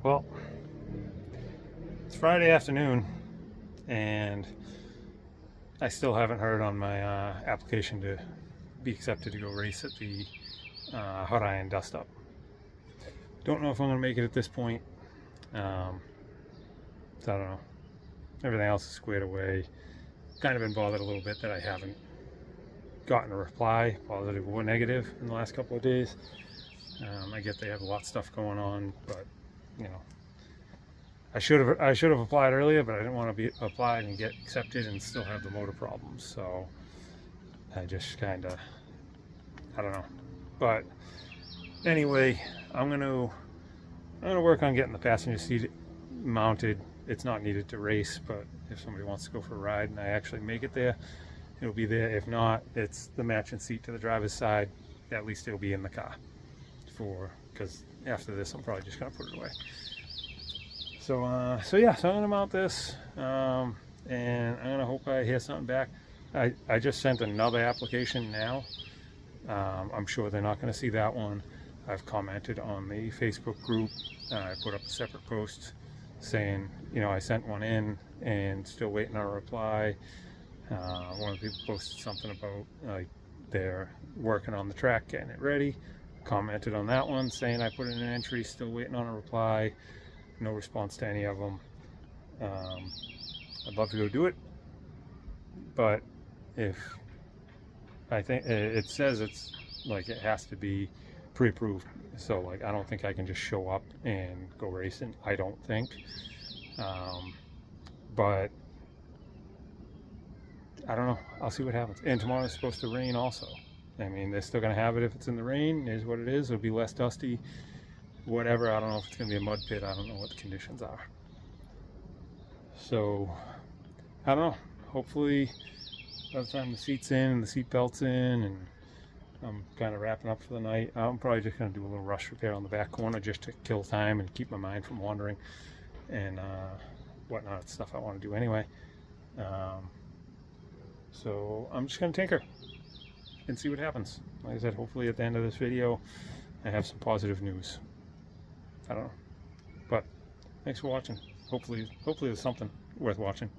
Well, it's Friday afternoon and I still haven't heard on my application to be accepted to go race at the Hot Iron Dust Up. Don't know if I'm going to make it at this point. So I don't know. Everything else is squared away. Kind of been bothered a little bit that I haven't gotten a reply, positive or negative, in the last couple of days. I get they have a lot of stuff going on, but you know, I should have applied earlier, but I didn't want to be applied and get accepted and still have the motor problems. So I just kind of, I don't know. But anyway, I'm gonna work on getting the passenger seat mounted. It's not needed to race, but if somebody wants to go for a ride and I actually make it there, it'll be there. If not, it's the matching seat to the driver's side. At least it'll be in the car because after this I'm probably just gonna put it away. So yeah, so I'm gonna mount this, and I'm gonna hope I hear something back. I just sent another application now. I'm sure they're not gonna see that one. I've commented on the Facebook group. I put up a separate post saying, you know, I sent one in and still waiting on a reply. One of the people posted something about like they're working on the track, getting it ready. Commented on that one saying I put in an entry, still waiting on a reply. No response to any of them. I'd love to go do it, but if I think it says it's like it has to be pre-approved, so like I don't think I can just show up and go racing. I don't think, but I don't know. I'll see what happens. And tomorrow is supposed to rain also. I mean, they're still gonna have it if it's in the rain. Is what it is. It'll be less dusty. Whatever. I don't know if it's gonna be a mud pit. I don't know what the conditions are. So I don't know. Hopefully by the time the seat's in and the seat belt's in and I'm kind of wrapping up for the night, I'm probably just going to do a little rush repair on the back corner just to kill time and keep my mind from wandering and whatnot, stuff I want to do anyway. So I'm just going to tinker and see what happens. Like I said, hopefully at the end of this video I have some positive news. I don't know, but thanks for watching. Hopefully there's something worth watching.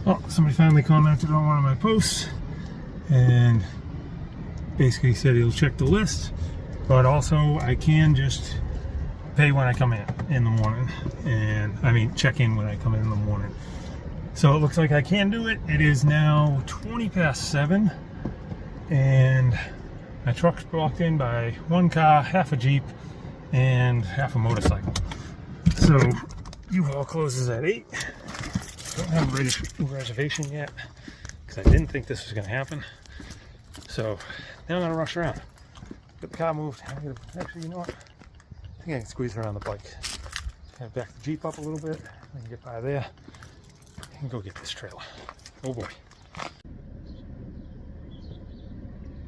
Oh, somebody finally commented on one of my posts and basically said he'll check the list, but also I can just pay when I come in the morning, and I mean check in when I come in the morning. So it looks like I can do it. It is now 20:07 and my truck's blocked in by one car, half a Jeep, and half a motorcycle. So U-Haul closes at 8. Don't have a reservation yet because I didn't think this was going to happen. So now I'm going to rush around. Get the car moved. Actually, you know what? I think I can squeeze around the bike. Kind of back the Jeep up a little bit. I can get by there and go get this trailer. Oh boy.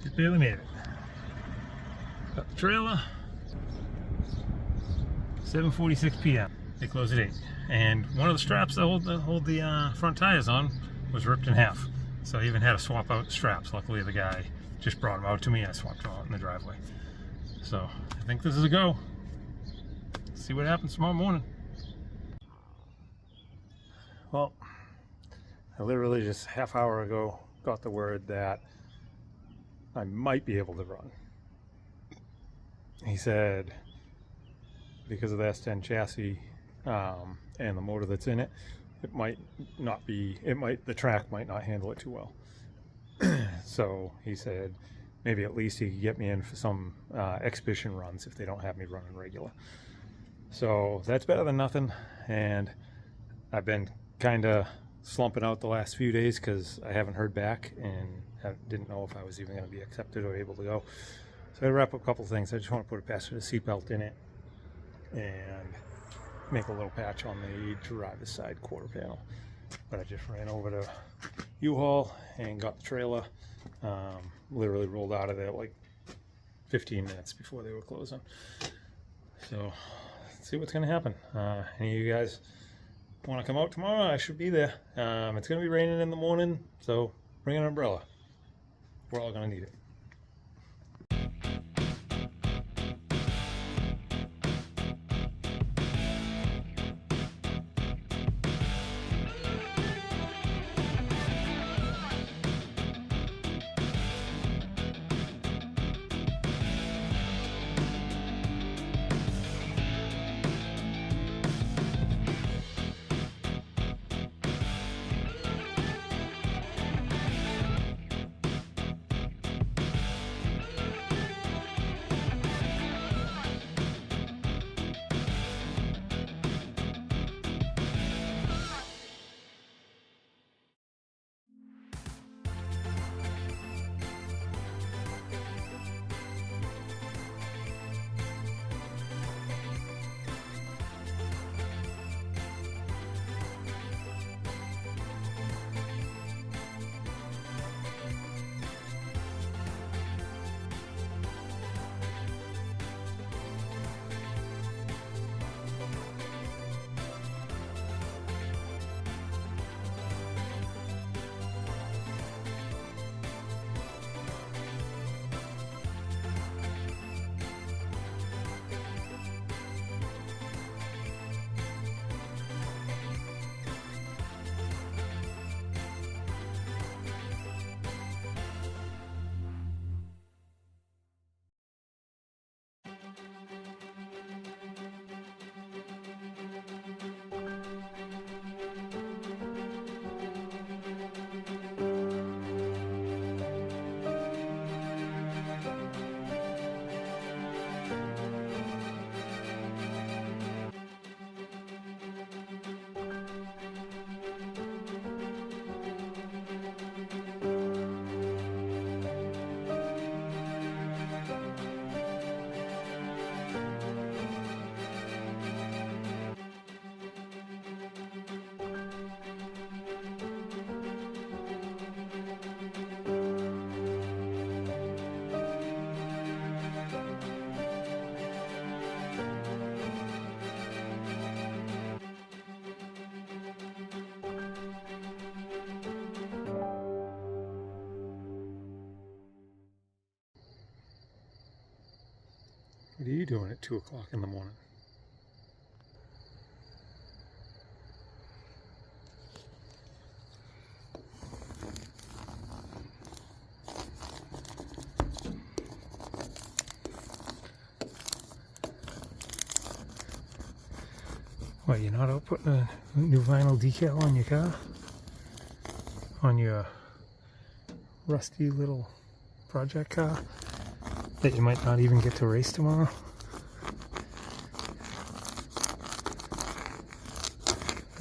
Just barely made it. Got the trailer. 7:46 p.m. They close at 8. And one of the straps that hold the front tires on was ripped in half. So I even had to swap out straps. Luckily the guy just brought them out to me and I swapped them out in the driveway. So I think this is a go. See what happens tomorrow morning. Well, I literally just half hour ago got the word that I might be able to run. He said because of the S10 chassis and the motor that's in it, it might not be, the track might not handle it too well. So he said maybe at least he could get me in for some exhibition runs if they don't have me running regular. So that's better than nothing. And I've been kind of slumping out the last few days because I haven't heard back and didn't know if I was even going to be accepted or able to go. So I wrap up a couple things. I just want to put a passenger seatbelt in it and make a little patch on the driver's side quarter panel. But I just ran over to U-Haul and got the trailer. Literally rolled out of there like 15 minutes before they were closing. So let's see what's going to happen. Any of you guys want to come out tomorrow? I should be there. It's going to be raining in the morning, so bring an umbrella. We're all going to need it. What are you doing at 2 o'clock in the morning? What, you're not out putting a new vinyl decal on your car? On your rusty little project car that you might not even get to race tomorrow?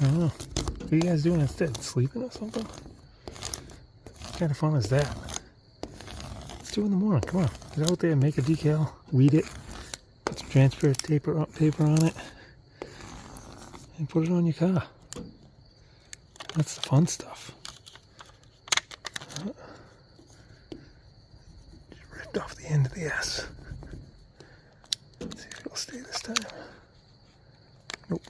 I don't know. What are you guys doing instead? Sleeping or something? What kind of fun is that? It's 2 in the morning. Come on. Get out there, make a decal, weed it, put some transfer paper on it, and put it on your car. That's the fun stuff. Just ripped off the end of the S. Let's see if it'll stay this time. Nope.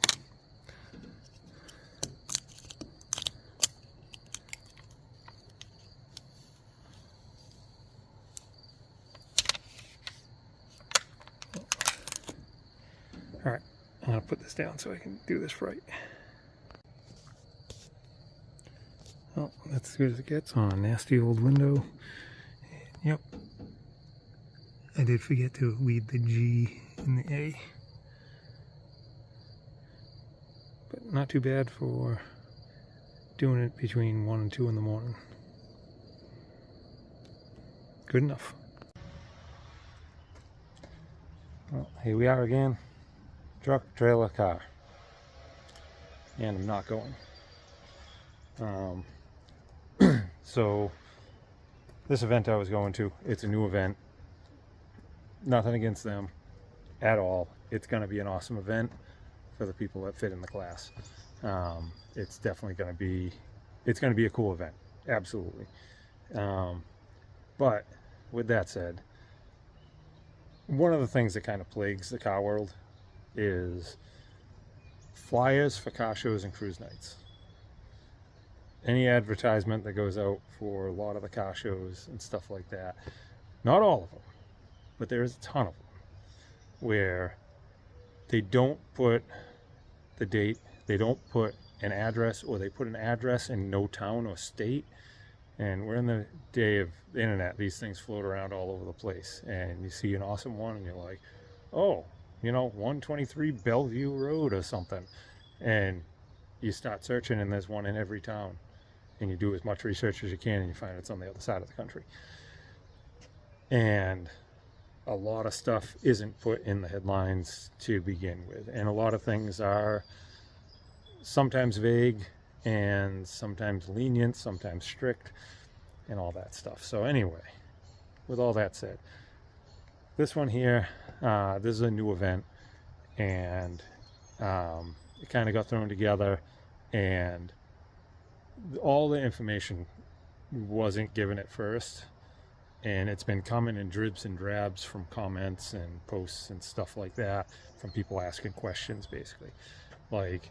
put this down so I can do this right. Oh, that's as good as it gets on a nasty old window. Yep. I did forget to weed the G and the A. But not too bad for doing it between 1 and 2 in the morning. Good enough. Well, here we are again. Truck, trailer, car. And I'm not going. So this event I was going to, it's a new event. Nothing against them at all. It's going to be an awesome event for the people that fit in the class. It's definitely going to be, it's going to be a cool event. Absolutely. But with that said, one of the things that kind of plagues the car world is flyers for car shows and cruise nights. Any advertisement that goes out for a lot of the car shows and stuff like that, not all of them, but there is a ton of them, where they don't put the date, they don't put an address, or they put an address in no town or state. And we're in the day of the internet. These things float around all over the place, and you see an awesome one and you're like, oh, 123 Bellevue Road or something, and you start searching and there's one in every town, and you do as much research as you can and you find it's on the other side of the country. And a lot of stuff isn't put in the headlines to begin with, and a lot of things are sometimes vague and sometimes lenient, sometimes strict, and all that stuff. So anyway, with all that said, this one here, this is a new event, and it kind of got thrown together, and all the information wasn't given at first, and it's been coming in dribs and drabs from comments and posts and stuff like that, from people asking questions, basically. Like,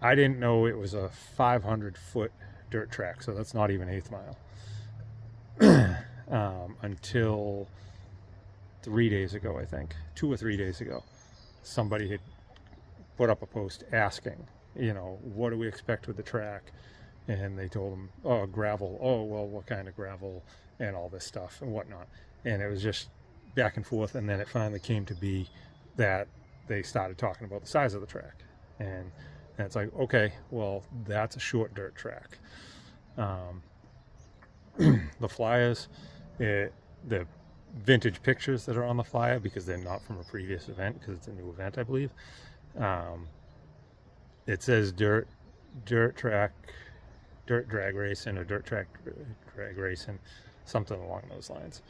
I didn't know it was a 500-foot dirt track, so that's not even 1/8 mile. Until 3 days ago, I think, 2 or 3 days ago, somebody had put up a post asking, what do we expect with the track? And they told them, oh, gravel. Oh, well, what kind of gravel? And all this stuff and whatnot. And it was just back and forth, and then it finally came to be that they started talking about the size of the track. And it's like, okay, well, that's a short dirt track. The flyers, the vintage pictures that are on the flyer, because they're not from a previous event, because it's a new event, I believe. It says dirt track, dirt drag racing, or dirt track drag racing, something along those lines.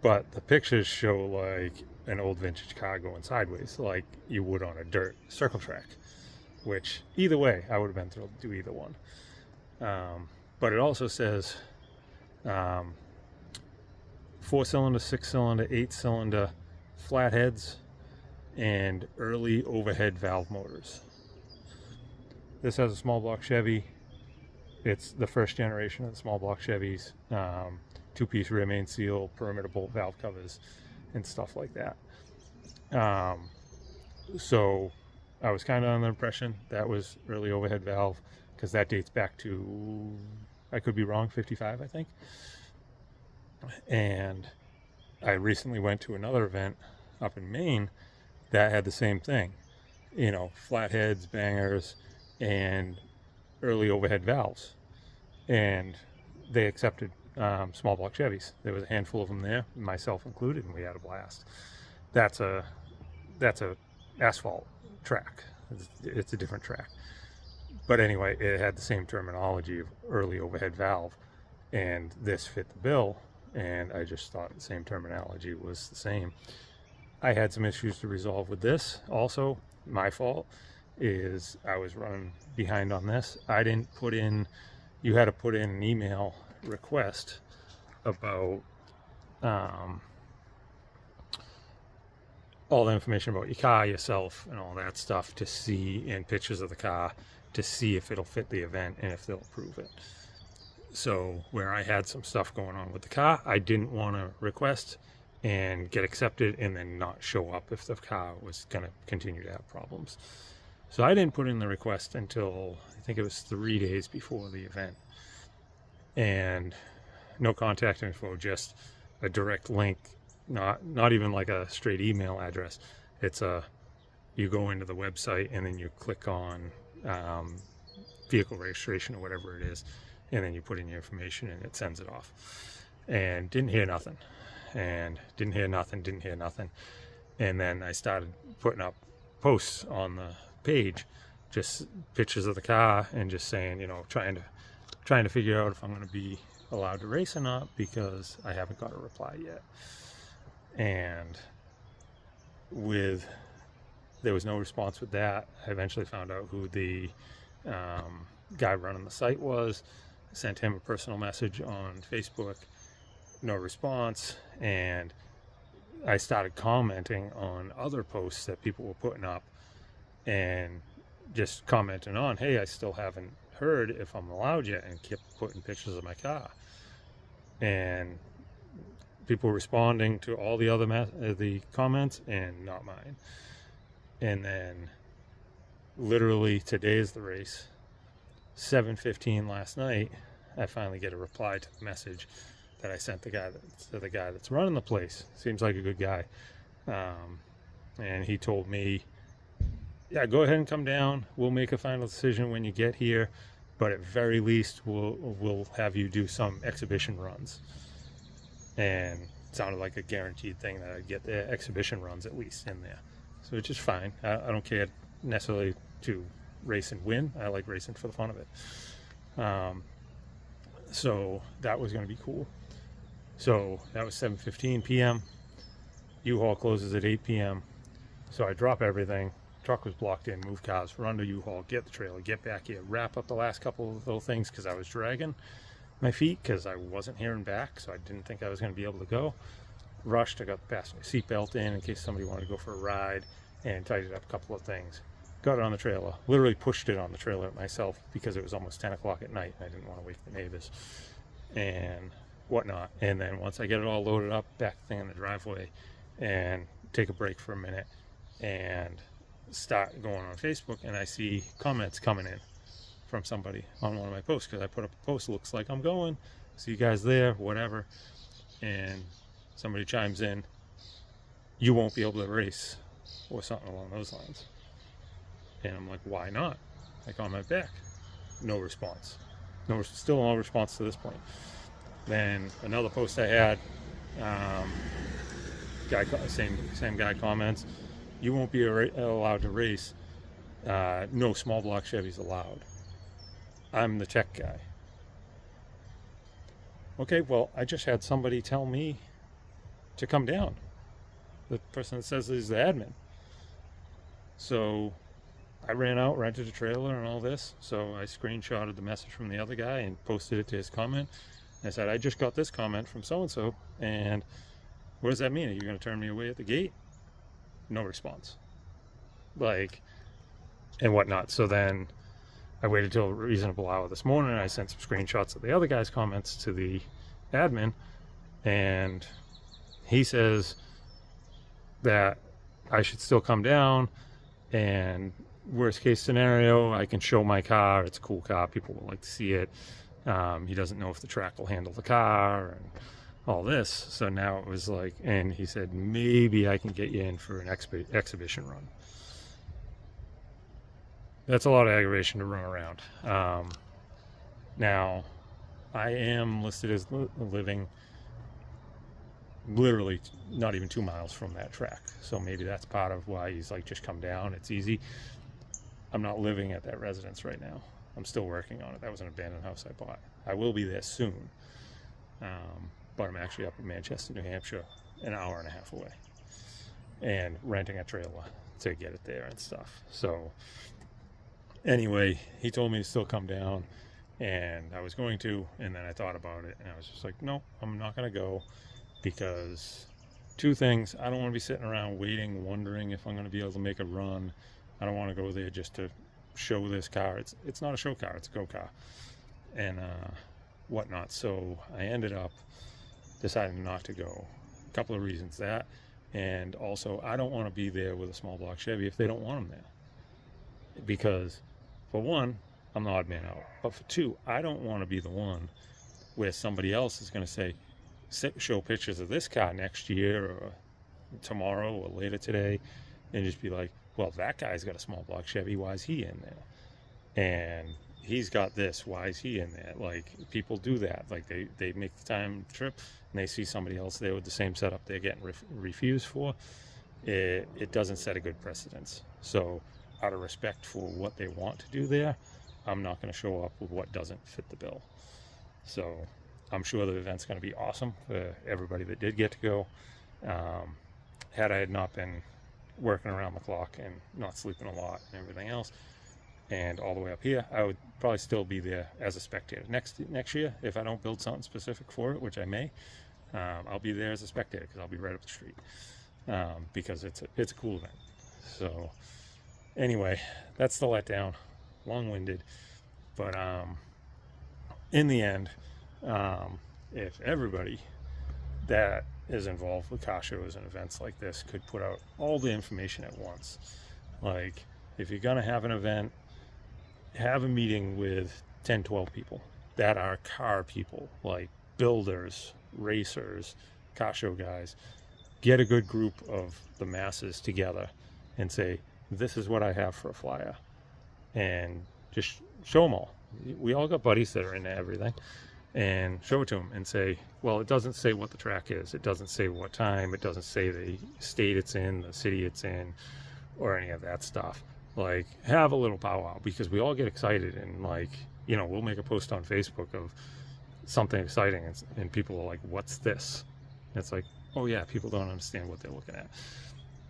But the pictures show like an old vintage car going sideways, like you would on a dirt circle track, which either way, I would have been thrilled to do either one. But it also says 4-cylinder, 6-cylinder, 8-cylinder flatheads and early overhead valve motors. This has a small block Chevy. It's the first generation of the small block Chevys, 2-piece rear main seal, perimeter bolt valve covers, and stuff like that. So I was kind of under the impression that was early overhead valve, because that dates back to, I could be wrong, 55, I think. And I recently went to another event up in Maine that had the same thing, flatheads, bangers, and early overhead valves, and they accepted small block Chevys. There was a handful of them there, myself included, and we had a blast. That's a asphalt track. It's a different track, but anyway, it had the same terminology of early overhead valve, and this fit the bill, and I just thought the same terminology was the same. I had some issues to resolve with this. Also, my fault is I was running behind on this. I didn't put in, you had to put in an email request about all the information about your car, yourself, and all that stuff to see, and pictures of the car to see if it'll fit the event and if they'll approve it. So where I had some stuff going on with the car, I didn't want to request and get accepted and then not show up if the car was going to continue to have problems. So I didn't put in the request until I think it was 3 days before the event. And no contact info, just a direct link, not even like a straight email address. It's you go into the website and then you click on vehicle registration or whatever it is, and then you put in your information and it sends it off. And didn't hear nothing. And didn't hear nothing. And then I started putting up posts on the page, just pictures of the car and just saying, trying to figure out if I'm going to be allowed to race or not, because I haven't got a reply yet. And there was no response with that. I eventually found out who the guy running the site was, sent him a personal message on Facebook, no response. And I started commenting on other posts that people were putting up and just commenting on, hey, I still haven't heard if I'm allowed yet, and kept putting pictures of my car. And people responding to all the other the comments and not mine. And then literally today is the race. 7:15 last night, I finally get a reply to the message that I sent the guy that's running the place. Seems like a good guy. And he told me, yeah, go ahead and come down. We'll make a final decision when you get here, but at very least we'll have you do some exhibition runs. And it sounded like a guaranteed thing that I'd get the exhibition runs at least in there. So which is fine. I don't care necessarily to race and win. I like racing for the fun of it. So that was going to be cool. So that was 7:15 p.m. U-Haul closes at 8 p.m. So I drop everything. Truck was blocked in, move cars, run to U-Haul, get the trailer, get back here, wrap up the last couple of little things because I was dragging my feet because I wasn't hearing back, so I didn't think I was going to be able to go. Rushed, I got the passenger seatbelt in case somebody wanted to go for a ride, and tidied up a couple of things. Got it on the trailer, literally pushed it on the trailer myself because it was almost 10 o'clock at night and I didn't want to wake the neighbors and whatnot. And then once I get it all loaded up, back the thing in the driveway and take a break for a minute and start going on Facebook, and I see comments coming in from somebody on one of my posts because I put up a post, looks like I'm going, see you guys there, whatever. And somebody chimes in, you won't be able to race, or something along those lines. And I'm like, why not? I comment back, no response. Still no response to this point. Then another post I had, same guy comments, you won't be allowed to race. No small block Chevys allowed. I'm the tech guy. Okay, well, I just had somebody tell me to come down. The person that says he's the admin. So I ran out, rented a trailer and all this. So I screenshotted the message from the other guy and posted it to his comment. I said, I just got this comment from so-and-so, and what does that mean? Are you going to turn me away at the gate? No response. And whatnot. So then I waited till a reasonable hour this morning. I sent some screenshots of the other guy's comments to the admin, and he says that I should still come down, and worst case scenario, I can show my car. It's a cool car. People will like to see it. He doesn't know if the track will handle the car and all this. So now it was like, and he said, maybe I can get you in for an exhibition run. That's a lot of aggravation to run around. Now, I am listed as living literally not even 2 miles from that track. So maybe that's part of why he's like, just come down. It's easy. I'm not living at that residence right now. I'm still working on it. That was an abandoned house I bought. I will be there soon. But I'm actually up in Manchester, New Hampshire, an hour and a half away, and renting a trailer to get it there and stuff. So anyway, he told me to still come down, and I was going to, and then I thought about it, and I was just like, no, I'm not going to go, because two things. I don't want to be sitting around waiting, wondering if I'm going to be able to make a run. I don't want to go there just to show this car. It's not a show car, it's a go car, and whatnot. So I ended up deciding not to go, A couple of reasons. That, and also I don't want to be there with a small block Chevy if they don't want them there, because for one, I'm the odd man out, but for two, I don't want to be the one where somebody else is going to say, show pictures of this car next year or tomorrow or later today, and just be like, well, that guy's got a small block Chevy, why is he in there? And he's got this, why is he in there? Like, people do that. Like, they make the time trip and they see somebody else there with the same setup they're getting refused for. It doesn't set a good precedence. So out of respect for what they want to do there, I'm not going to show up with what doesn't fit the bill. So I'm sure the event's going to be awesome for everybody that did get to go. Had I not been working around the clock and not sleeping a lot and everything else, and all the way up here, I would probably still be there as a spectator. Next year, if I don't build something specific for it, which I may, I'll be there as a spectator because I'll be right up the street, because it's a cool event. So anyway, that's the letdown. Long-winded, but in the end, if everybody that is involved with car shows and events like this could put out all the information at once, like if you're gonna have an event, have a meeting with 10-12 people that are car people, like builders, racers, car show guys. Get a good group of the masses together and say, this is what I have for a flyer, and just show them all. We all got buddies that are into everything, and show it to them and say, well, it doesn't say what the track is, it doesn't say what time, it doesn't say the state it's in, the city it's in, or any of that stuff. Like, have a little powwow, because we all get excited, and like, you know, we'll make a post on Facebook of something exciting, and people are like, what's this? And it's like, oh yeah, people don't understand what they're looking at.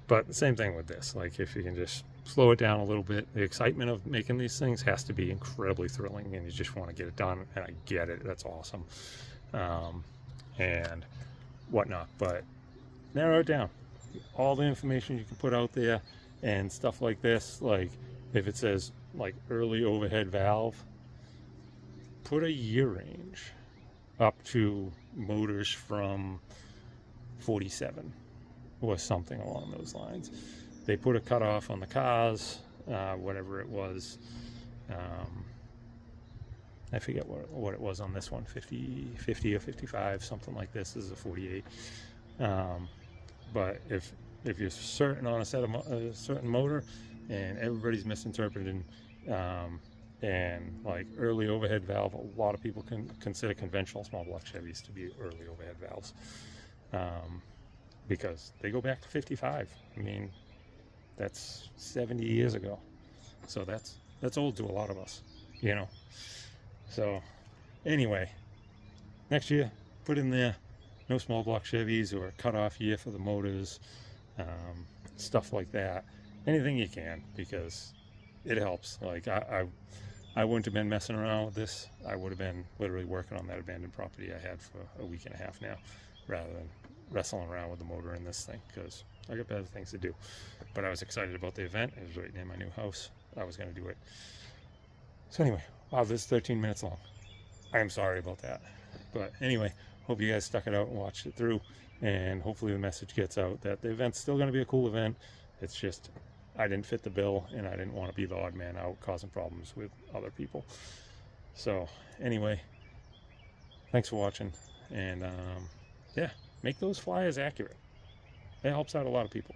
But the same thing with this. Like, if you can just slow it down a little bit, the excitement of making these things has to be incredibly thrilling, and you just want to get it done, and I get it, that's awesome, and whatnot. But narrow it down, all the information you can put out there, and stuff like this. Like, if it says like early overhead valve, put a year range up to motors from 47 or something along those lines. They put a cutoff on the cars, whatever it was. I forget what it was on this one, 50 or 55, something like this. This is a 48. But if you're certain on a certain motor, and everybody's misinterpreting, and like early overhead valve, a lot of people can consider conventional small block Chevys to be early overhead valves, because they go back to 55. I mean, that's 70 years ago, so that's old to a lot of us, you know. So anyway, next year, put in there no small block Chevys, or a cutoff year for the motors, stuff like that. Anything you can, because it helps. Like, I wouldn't have been messing around with this. I would have been literally working on that abandoned property I had for a week and a half now, rather than wrestling around with the motor in this thing, because I got better things to do. But I was excited about the event. It was right near my new house. I was going to do it. So anyway, wow, this is 13 minutes long. I am sorry about that. But anyway, hope you guys stuck it out and watched it through, and hopefully the message gets out that the event's still going to be a cool event. It's just, I didn't fit the bill, and I didn't want to be the odd man out causing problems with other people. So anyway, thanks for watching, and yeah, make those flyers accurate. It helps out a lot of people.